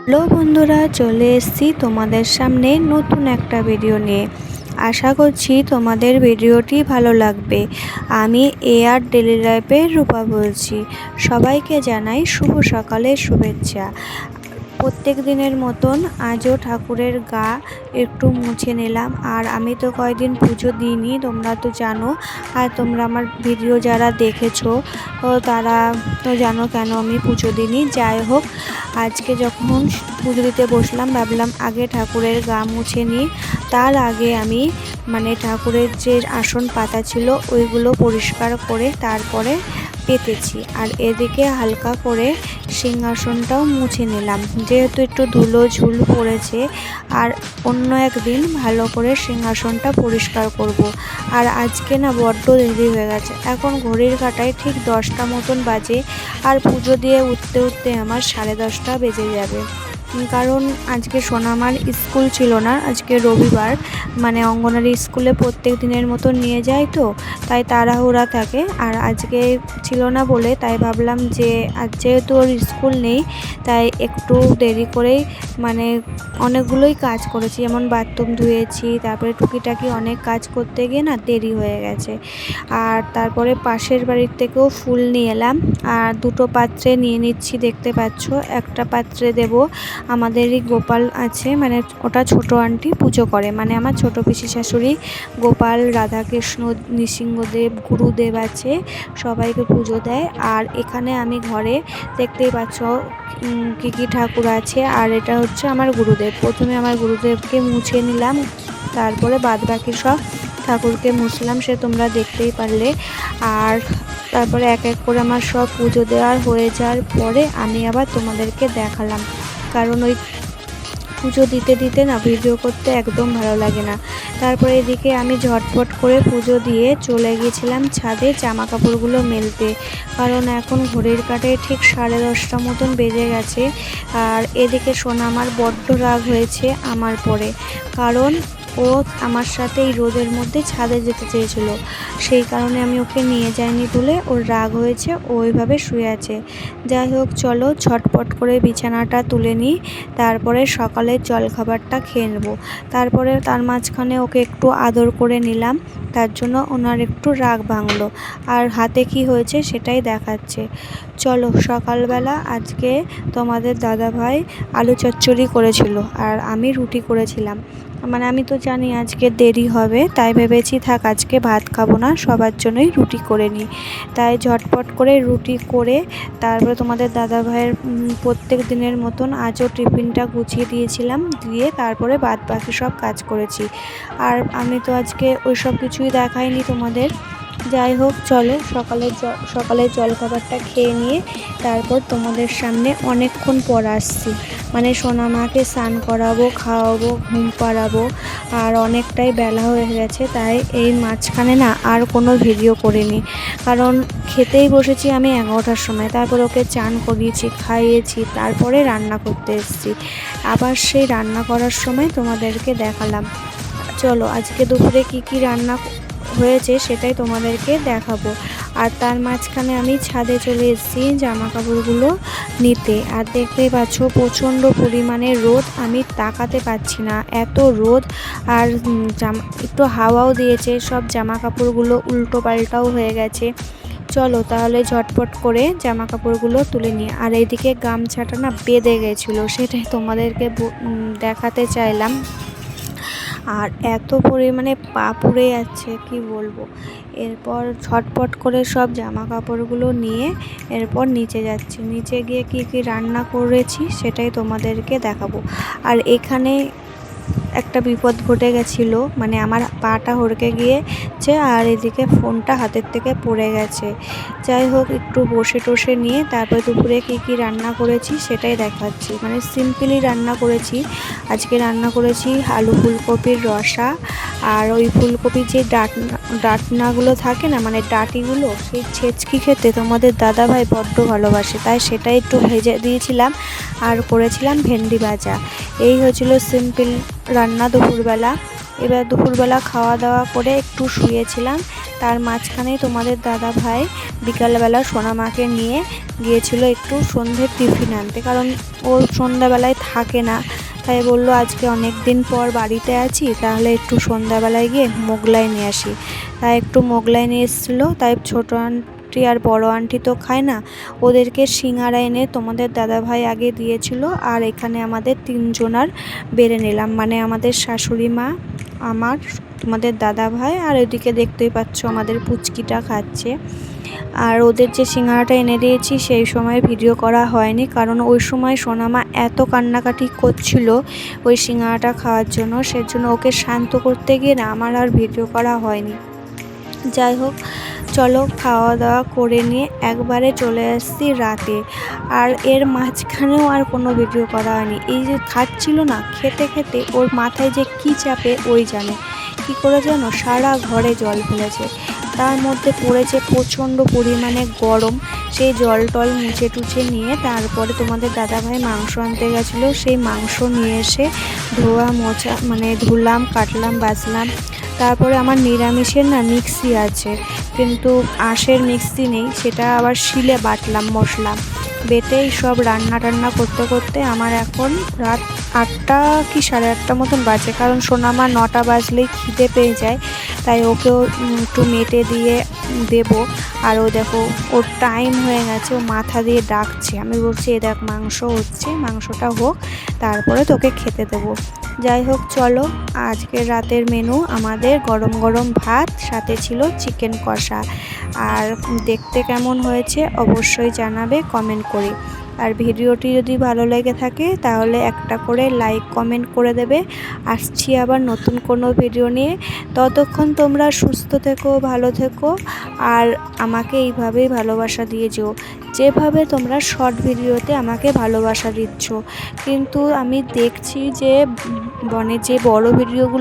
Hello বন্ধুরা, চলে এসেছি তোমাদের সামনে নতুন একটা ভিডিও নিয়ে। আশা করছি তোমাদের ভিডিওটি ভালো লাগবে। আমি আর ডেলি লাইফের রূপা বলছি। সবাইকে জানাই শুভ সকালের শুভেচ্ছা। প্রত্যেক দিনের মতন আজও ঠাকুরের গা একটু মুছে নিলাম। আর আমি তো কয়েকদিন পুজো দিইনি, তোমরা তো জানো। আর তোমরা আমার ভিডিও যারা দেখেছো তারা তো জানো কেন আমি পুজো দিইনি। যাই হোক, আজকে যখন পুজো দিতে বসলাম ভাবলাম আগে ঠাকুরের গা মুছে নিই। তার আগে আমি ঠাকুরের যে আসন পাতা ছিল ওইগুলো পরিষ্কার করে তারপরে পেতেছি। আর এদিকে হালকা করে সিংহাসনটাও মুছে নিলাম, যেহেতু একটু ধুলো ঝুল পড়েছে। আর অন্য একদিন ভালো করে সিংহাসনটা পরিষ্কার করব। আর আজকে না বড্ড দেরি হয়ে গেছে, এখন ঘড়ির কাঁটায় ঠিক 10টা মতন বাজে। আর পুজো দিয়ে উঠতে উঠতে আমার 10:30 বেজে যাবে। কারণ আজকে সোনামার স্কুল ছিল না, আজকে রবিবার। অঙ্গনারী স্কুলে প্রত্যেক দিনের মতো নিয়ে যায়, তো তাই তাড়াহুড়া থাকে। আর আজকে ছিল না বলে তাই ভাবলাম যে আজ যেহেতু ওর স্কুল নেই তাই একটু দেরি করেই অনেকগুলোই কাজ করেছি, যেমন বাথরুম ধুয়েছি, তারপরে টুকিটাকি অনেক কাজ করতে গিয়ে না দেরি হয়ে গেছে। আর তারপরে পাশের বাড়ির থেকেও ফুল নিয়ে এলাম। আর দুটো পাত্রে নিয়ে নিচ্ছি, দেখতে পাচ্ছ। একটা পাত্রে দেব আমাদেরই গোপাল আছে, ওটা ছোট আন্টি পুজো করে, আমার ছোট পিসি শাশুড়ি গোপাল, রাধাকৃষ্ণ, নৃসিংহদেব, গুরুদেব আছে, সবাইকে পুজো দেয়। আর এখানে আমি ঘরে দেখতেই পাচ্ছ কী কী ঠাকুর আছে। আর এটা হচ্ছে আমার গুরুদেব। প্রথমে আমার গুরুদেবকে মুছে নিলাম, তারপরে বাদবাকি সব ঠাকুরকে মুছলাম, সে তোমরা দেখতেই পারলে। আর তারপরে এক এক করে আমার সব পুজো দেওয়ার হয়ে যাওয়ার পরে আমি আবার তোমাদেরকে দেখালাম, কারণ ওই পুজো দিতে দিতে না ভিডিও করতে একদম ভালো লাগে না। তারপরে এদিকে আমি ঝটপট করে পুজো দিয়ে চলে গিয়েছিলাম ছাদে জামা কাপড়গুলো মেলতে, কারণ এখন ঘড়ির কাঁটায় ঠিক 10:30 মতন বেজে গেছে। আর এদিকে সোনা আমার বড্ড রাগ হয়েছে আমার পরে, কারণ ও আমার সাথে এই রোদের মধ্যে ছাদে যেতে চেয়েছিল, সেই কারণে আমি ওকে নিয়ে যাইনি বলে ওর রাগ হয়েছে, ও ওইভাবে শুয়ে আছে। যাই হোক, চলো ঝটপট করে বিছানাটা তুলে নিই, তারপরে সকালের জলখাবারটা খেয়ে নেব। তারপরে তার মাঝখানে ওকে একটু আদর করে নিলাম, তার জন্য ওনার একটু রাগ ভাঙলো। আর হাতে কি হয়েছে সেটাই দেখাচ্ছে। চলো, সকালবেলা আজকে তোমাদের দাদাভাই আলু চচ্চড়ি করেছিল আর আমি রুটি করেছিলাম। আমি তো জানি আজকে দেরি হবে, তাই ভেবেছি থাক আজকে ভাত খাবো না, সবার জন্যই রুটি করে নিই। তাই ঝটপট করে রুটি করে তারপরে তোমাদের দাদাভাইয়ের প্রত্যেক দিনের মতন আজও টিফিনটা গুছিয়ে দিয়েছিলাম, দিয়ে তারপরে বাদ বাকি সব কাজ করেছি। আর আমি তো আজকে ওই সব কিছুই দেখাইনি তোমাদের। যাই হোক, চলো সকালের জলখাবারটা খেয়ে নিয়ে তারপর তোমাদের সামনে অনেকক্ষণ পর আসছি। সোনামাকে স্নান করাবো, খাওয়াবো, ঘুম পাড়াবো। আর অনেকটাই বেলা হয়ে গেছে, তাই এই মাঝখানে না আর কোনো ভিডিও করিনি, কারণ খেতেই বসেছি আমি 11টার সময়। তারপর ওকে চান করিয়েছি, খাইয়েছি, তারপরে রান্না করতে এসেছি। আবার সেই রান্না করার সময় তোমাদেরকে দেখালাম। চলো, আজকে দুপুরে কি কি রান্না হয়েছে সেটাই তোমাদেরকে দেখাবো। আর তার মাঝখানে আমি ছাদে চলে এসেছি জামা কাপড়গুলো নিতে। আর দেখতেই পাচ্ছ প্রচণ্ড পরিমাণে রোদ, আমি তাকাতে পারছি না, এত রোদ। আর একটু হাওয়াও দিয়েছে, সব জামা কাপড়গুলো উল্টো পাল্টাও হয়ে গেছে। চলো তাহলে ঝটপট করে জামা কাপড়গুলো তুলে নিই। আর এইদিকে গামছাটা না বেঁধে গেছিলো, সেটাই তোমাদেরকে দেখাতে চাইলাম। আর এত পরিমাণে পা পুড়ে যাচ্ছে কি বলবো। এরপর ঝটপট করে সব জামা কাপড়গুলো নিয়ে এরপর নিচে যাচ্ছি, নিচে গিয়ে কি কি রান্না করেছি সেটাই তোমাদেরকে দেখাবো। আর এখানে একটা বিপদ ঘটে গেছিলো, আমার পাটা হড়কে গিয়েছে আর এদিকে ফোনটা হাতের থেকে পড়ে গেছে। যাই হোক, একটু বসে টসে নিয়ে তারপর দুপুরে কি কি রান্না করেছি সেটাই দেখাচ্ছি। সিম্পলি রান্না করেছি। আজকে রান্না করেছি আলু ফুলকপির রসা। আর ওই ফুলকপির যে ডাটনাগুলো থাকে না, ডাঁটিগুলো, সেই ছেঁচকি খেতে তোমাদের দাদাভাই বড্ড ভালোবাসে, তাই সেটাই একটু ভেজে দিয়েছিলাম। আর করেছিলাম ভেন্ডি ভাজা। এই হয়েছিল সিম্পল রান্না দুপুরবেলা। এবার দুপুরবেলা খাওয়া দাওয়া করে একটু শুয়েছিলাম, তার মাঝখানেই তোমাদের দাদা ভাই বিকালবেলা সোনামাকে নিয়ে গিয়েছিল একটু সন্ধ্যের টিফিন আনতে, কারণ ও সন্ধ্যাবেলায় থাকে না। তাই বললো আজকে অনেক দিন পর বাড়িতে আছি, তাহলে একটু সন্ধ্যাবেলায় গিয়ে মোগলাই নিয়ে আসি। তাই একটু মোগলাই নিয়ে এসেছিলো। তাই ছোটো আন্টি আর বড় আন্টি তো খায় না, ওদেরকে সিঙ্গারা এনে তোমাদের দাদাভাই আগে দিয়েছিল। আর এখানে আমাদের তিনজনার বেড়ে নিলাম, মানে আমাদের শাশুড়ি মা, আমার, তোমাদের দাদাভাই, আর ওইদিকে দেখতেই পাচ্ছ আমাদের পুচকিটা খাচ্ছে। আর ওদের যে সিঙ্গারাটা এনে দিয়েছি সেই সময় ভিডিও করা হয়নি, কারণ ওই সময় সোনামা এত কান্নাকাটি করছিল ওই সিঙ্গারাটা খাওয়ার জন্য, সেজন্য ওকে শান্ত করতে গিয়ে না আমার আর ভিডিও করা হয়নি। যাই হোক, চলো খাওয়া দাওয়া করে নিয়ে একবারে চলে আসছি রাতে। আর এর মাঝখানেও আর কোনো ভিডিও করা হয়নি। এই যে খাচ্ছিল না, খেতে খেতে ওর মাথায় যে কী চাপে ওই জানে। কী করে জানো, সারা ঘরে জল ফেলেছে, তার মধ্যে পড়েছে প্রচণ্ড পরিমাণে গরম। সেই জল টল মুছে টুছে নিয়ে তারপরে তোমাদের দাদাভাই মাংস আনতে গেছিলো। সেই মাংস নিয়ে এসে ধোয়া মোছা, মানে ধুলাম, কাটলাম, বাছলাম। তারপরে আমার নিরামিষের না মিক্সি আছে, কিন্তু আঁশের মিক্সি নেই, সেটা আবার শিলে বাটলাম, মশলা বেটেই সব রান্না টান্না করতে করতে আমার এখন রাত 8টা কি 8:30 মতন বাজে, কারণ সোনামা 9টা বাজলেই খিদে পেয়ে যায়। তাই ওকেও একটু মেটে দিয়ে দেবো। আর ও দেখো ওর টাইম হয়ে গেছে, ও মাথা দিয়ে ডাকছে। আমি বলছি এ দেখ মাংস হচ্ছে, মাংসটা হোক তারপরে তোকে খেতে দেবো। যাই হোক, চলো আজকের রাতের মেনু আমাদের গরম গরম ভাত, সাথে ছিল চিকেন কষা। আর দেখতে কেমন হয়েছে অবশ্যই জানাবে কমেন্ট করে। আর ভিডিওটি যদি ভালো লেগে থাকে তাহলে একটা করে লাইক কমেন্ট করে দেবে। আসছি আবার নতুন কোনো ভিডিও নিয়ে। ততক্ষণ তোমরা সুস্থ থেকো, ভালো থেকো, আর আমাকে এইভাবেই ভালোবাসা দিয়ে যেও, যেভাবে তোমরা শর্ট ভিডিওতে আমাকে ভালোবাসা দিচ্ছ। কিন্তু আমি দেখছি যে যে বড় ভিডিওগুলো